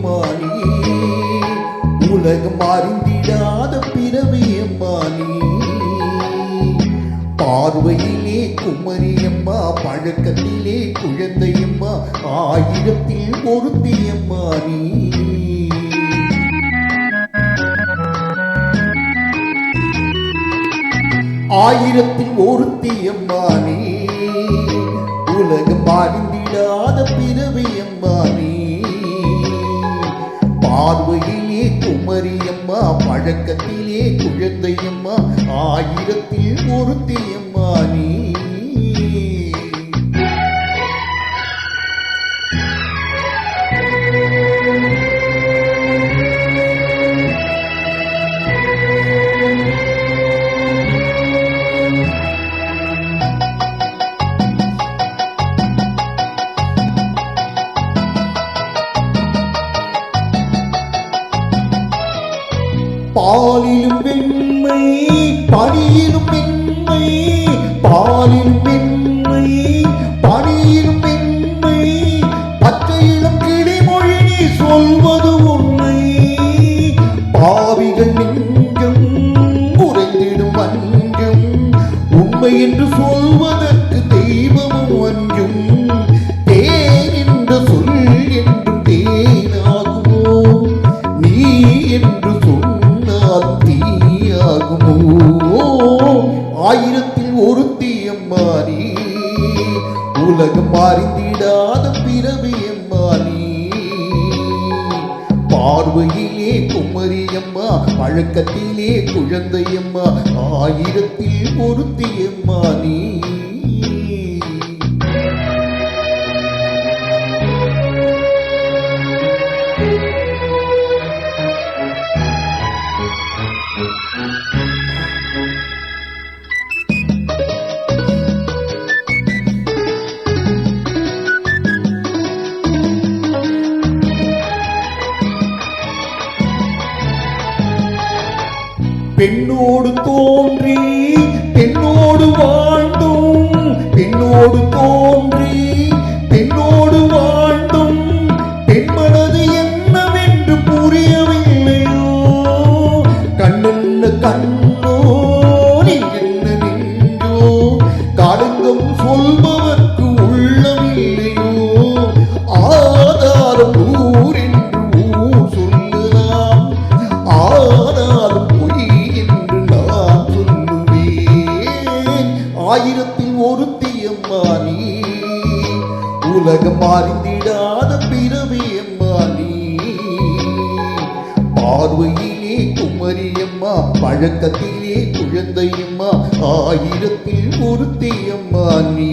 அம்மா நீ, உலகம் அறிந்திடாத பிறவி அம்மா நீ. பார்வையிலே குமரியம்மா, பழக்கத்திலே குழந்தையம்மா, ஆயிரத்தில் ஒருத்தியம்மா நீ. ஆயிரத்தில் ஒருத்தியம்மா நீ, உலகம் அறிந்திடாத பிறவியம்மா நீ. பார்வையிலே குமரியம்மா, பழக்கத்திலே குழந்தையம்மா, ஆயிரத்தில் ஒருத்தியம்மா நீ. பாலிலும் வெண்மை பனியிலும் வெண்மை, பாலிலும் வெண்மை பனியிலும் வெண்மை, பச்சையிலும் கிளிமொழி நீ சொல்வது உண்மை. பாவிகள் நெஞ்சம் உறைந்திடும் அஞ்சம், உண்மை என்று சொல்வதற்கு தெய்வமும் அஞ்சும். தேன் என்ற சொல் என்றும் தேனாகுமோ, நீ என்று தீயாகுமோ. ஆயிரத்தில் ஒருத்தியம்மா நீ, உலகம் அறிந்திடாத பிறவியம்மா நீ. பார்வையிலே குமரியம்மா, பழக்கத்திலே குழந்தையம்மா, ஆயிரத்தில் ஒருத்தியம்மா நீ. பெண்ணோடு தோன்றி பெண்ணோடு வாழ்ந்தும், பெண்ணோடு தோன்றி பெண்ணோடு வாழ்ந்தும், பெண்மனது என்னவென்று புரியவில்லையோ. கண்ணென்ன கண்ணோ, நெஞ்சென்ன நெஞ்சோ, காலங்கம் சொல்பவர்க்கு உள்ளமில்லையோ. ஆதாரம் ஊர் என்று ஊர் சொல்லலாம், ஆனாலும் ஆயிரத்தில் ஒருத்தியம்மா நீ, உலகம் அறிந்திடாத பிறவியம்மா நீ. பார்வையிலே குமரியம்மா, பழக்கத்திலே குழந்தையம்மா, ஆயிரத்தில் ஒருத்தியம்மா நீ.